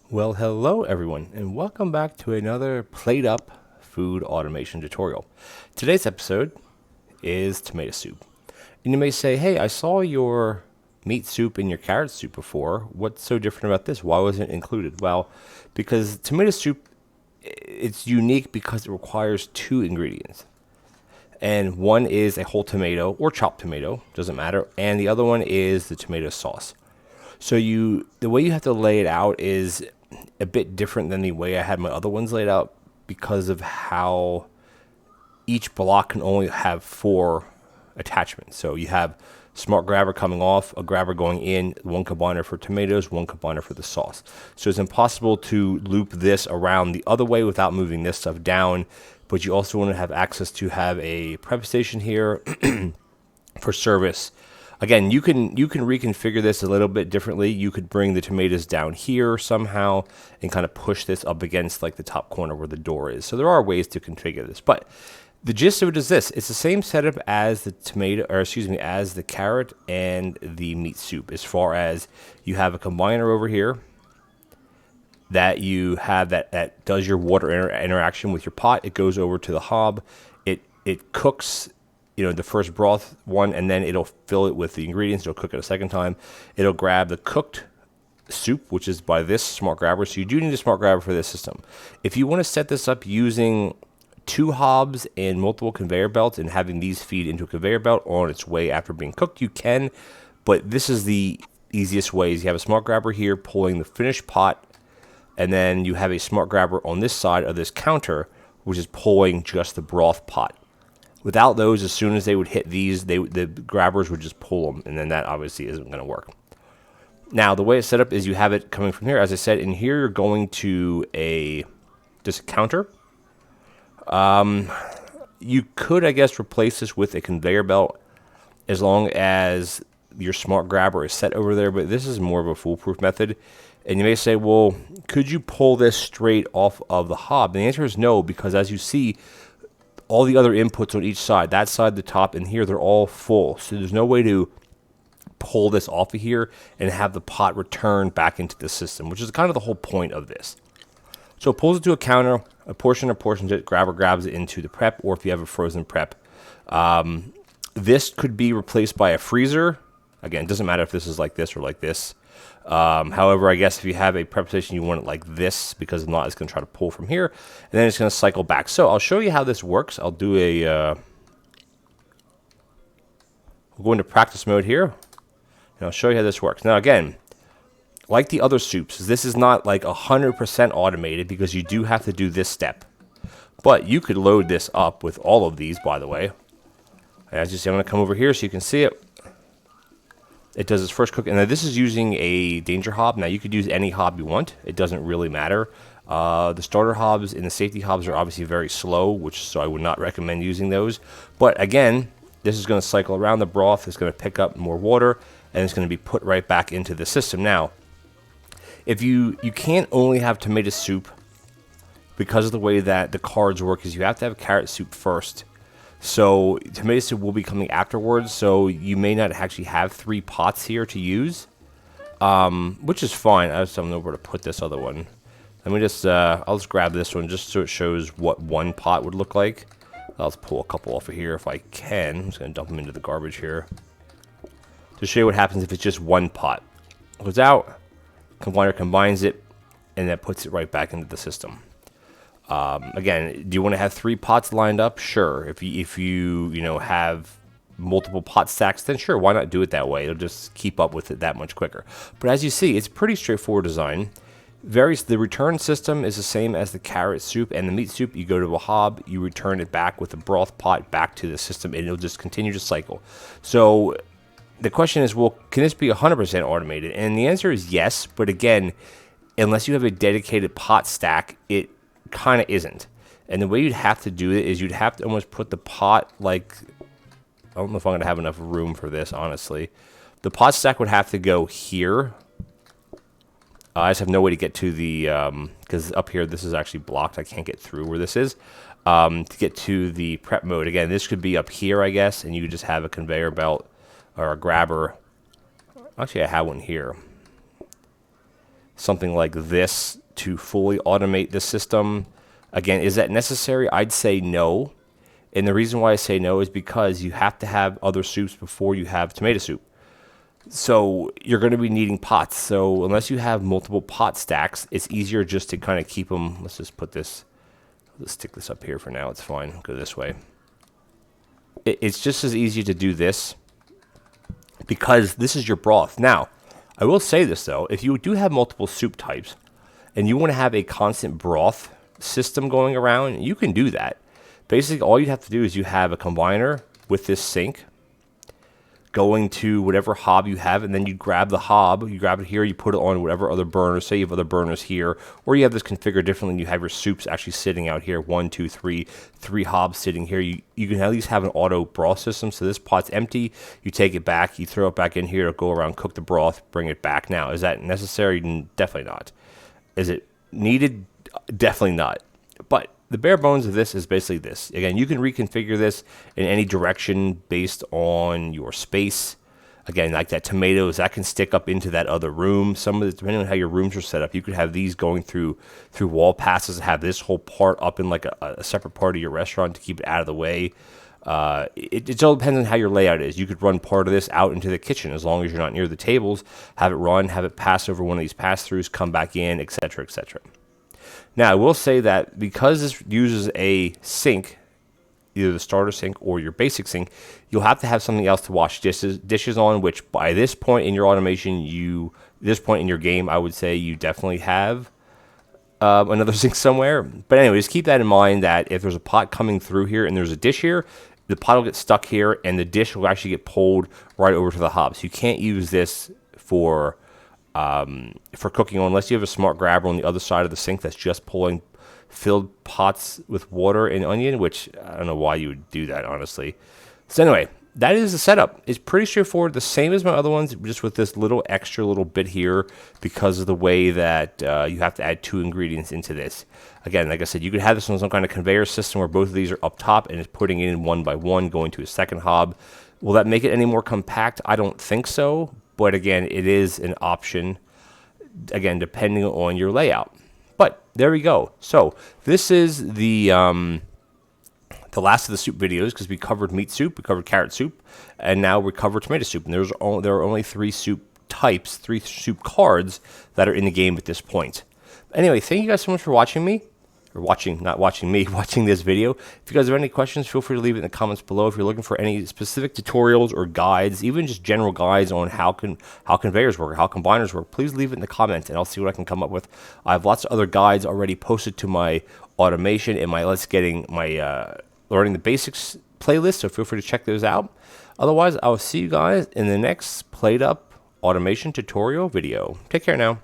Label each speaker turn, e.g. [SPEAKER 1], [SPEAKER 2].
[SPEAKER 1] Well, hello everyone, and welcome back to another PlateUp food automation tutorial. Today's episode is tomato soup. And you may say, hey, I saw your meat soup and your carrot soup before. What's so different about this? Why wasn't it included? Well, because tomato soup, it's unique because it requires two ingredients. And one is a whole tomato or chopped tomato, doesn't matter, and the other one is the tomato sauce. So the way you have to lay it out is a bit different than the way I had my other ones laid out because of how each block can only have 4 attachments. So you have smart grabber coming off, a grabber going in, one combiner for tomatoes, one combiner for the sauce. So it's impossible to loop this around the other way without moving this stuff down, but you also want to have access to have a prep station here for service. Again, you can reconfigure this a little bit differently. You could bring the tomatoes down here somehow and kind of push this up against like the top corner where the door is. So there are ways to configure this, but the gist of it is this: it's the same setup as the as the carrot and the meat soup. As far as you have a combiner over here that you have that does your water interaction with your pot. It goes over to the hob. It cooks, the first broth one, and then it'll fill it with the ingredients. It'll cook it a second time. It'll grab the cooked soup, which is by this smart grabber. So you do need a smart grabber for this system. If you want to set this up using 2 hobs and multiple conveyor belts and having these feed into a conveyor belt on its way after being cooked, you can. But this is the easiest way. Is you have a smart grabber here pulling the finished pot, and then you have a smart grabber on this side of this counter, which is pulling just the broth pot. Without those, as soon as they would hit these, the grabbers would just pull them, and then that obviously isn't going to work. Now, the way it's set up is you have it coming from here. As I said, in here you're going to just a counter. You could, I guess, replace this with a conveyor belt as long as your smart grabber is set over there, but this is more of a foolproof method. And you may say, well, could you pull this straight off of the hob? And the answer is no, because as you see, all the other inputs on each side, that side, the top, and here, they're all full. So there's no way to pull this off of here and have the pot return back into the system, which is kind of the whole point of this. So it pulls it to a counter, a portion apportions it, grabber grabs it into the prep, or if you have a frozen prep. This could be replaced by a freezer. Again, it doesn't matter if this is like this or like this. However, I guess if you have a prep station, you want it like this, because if not, it's going to try to pull from here, and then it's going to cycle back. So I'll show you how this works. I'll do we'll go into practice mode here, and I'll show you how this works. Now, again, like the other soups, this is not like 100% automated because you do have to do this step. But you could load this up with all of these, by the way. As you see, I'm going to come over here so you can see it. It does its first cook, and now this is using a danger hob. Now you could use any hob you want. It doesn't really matter. The starter hobs and the safety hobs are obviously very slow, so I would not recommend using those. But again, this is going to cycle around the broth. It's going to pick up more water, and it's going to be put right back into the system. Now, if you can't only have tomato soup because of the way that the cards work, is you have to have carrot soup first. So tomato soup will be coming afterwards, so you may not actually have 3 pots here to use, which is fine. I just don't know where to put this other one. Let me just, I'll just grab this one just so it shows what one pot would look like. I'll just pull a couple off of here if I can. I'm just going to dump them into the garbage here to show you what happens if it's just one pot. It goes out, combiner combines it, and that puts it right back into the system. Again, do you want to have 3 pots lined up? Sure. If you have multiple pot stacks, then sure, why not do it that way? It'll just keep up with it that much quicker. But as you see, it's pretty straightforward design. The return system is the same as the carrot soup and the meat soup. You go to a hob, you return it back with the broth pot back to the system, and it'll just continue to cycle. So the question is, well, can this be 100% automated? And the answer is yes, but again, unless you have a dedicated pot stack, it kind of isn't. And the way you'd have to do it is you'd have to almost put the pot, like, I don't know if I'm going to have enough room for this, honestly. The pot stack would have to go here. I just have no way to get to the, because up here this is actually blocked. I can't get through where this is. To get to the prep mode, again, this could be up here, I guess, and you could just have a conveyor belt or a grabber. Actually, I have one here. something like this to fully automate the system. Again, is that necessary? I'd say no. And the reason why I say no is because you have to have other soups before you have tomato soup. So you're going to be needing pots. So unless you have multiple pot stacks, it's easier just to kind of keep them. Let's just put this, let's stick this up here for now. It's fine. Go this way. It's just as easy to do this because this is your broth. Now, I will say this though, if you do have multiple soup types and you want to have a constant broth system going around, you can do that. Basically, all you have to do is you have a combiner with this sink going to whatever hob you have, and then you grab the hob, you grab it here, you put it on whatever other burner, say you have other burners here, or you have this configured differently and you have your soups actually sitting out here, 1, 2, 3, 3 hobs sitting here. You can at least have an auto broth system. So this pot's empty, you take it back, you throw it back in here to go around, cook the broth, bring it back. Now, is that necessary? Definitely not. Is it needed? Definitely not. But the bare bones of this is basically this. Again, you can reconfigure this in any direction based on your space. Again, like that tomatoes, that can stick up into that other room. Some of the, depending on how your rooms are set up, you could have these going through wall passes, have this whole part up in like a separate part of your restaurant to keep it out of the way. It all depends on how your layout is. You could run part of this out into the kitchen as long as you're not near the tables. Have it run, have it pass over one of these pass-throughs, come back in, etc., etc. Now, I will say that because this uses a sink, either the starter sink or your basic sink, you'll have to have something else to wash dishes on, which by this point in your automation, this point in your game, I would say you definitely have another sink somewhere. But anyways, keep that in mind that if there's a pot coming through here and there's a dish here, the pot will get stuck here and the dish will actually get pulled right over to the hob. So you can't use this for cooking unless you have a smart grabber on the other side of the sink that's just pulling filled pots with water and onion, which I don't know why you would do that, honestly. So anyway, that is the setup. It's pretty straightforward, the same as my other ones, just with this little extra little bit here because of the way that you have to add 2 ingredients into this. Again, like I said, you could have this on some kind of conveyor system where both of these are up top and it's putting it in one by one, going to a second hob. Will that make it any more compact? I don't think so. But again, it is an option, again, depending on your layout. But there we go. So this is the last of the soup videos because we covered meat soup, we covered carrot soup, and now we cover tomato soup. And there are only 3 soup types, 3 soup cards that are in the game at this point. Anyway, thank you guys so much for watching me. Or not watching me, watching this video. If you guys have any questions, feel free to leave it in the comments below. If you're looking for any specific tutorials or guides, even just general guides on how conveyors work, how combiners work, please leave it in the comments and I'll see what I can come up with. I have lots of other guides already posted to my automation and my learning the basics playlist, so feel free to check those out. Otherwise, I will see you guys in the next PlateUp automation tutorial video. Take care now.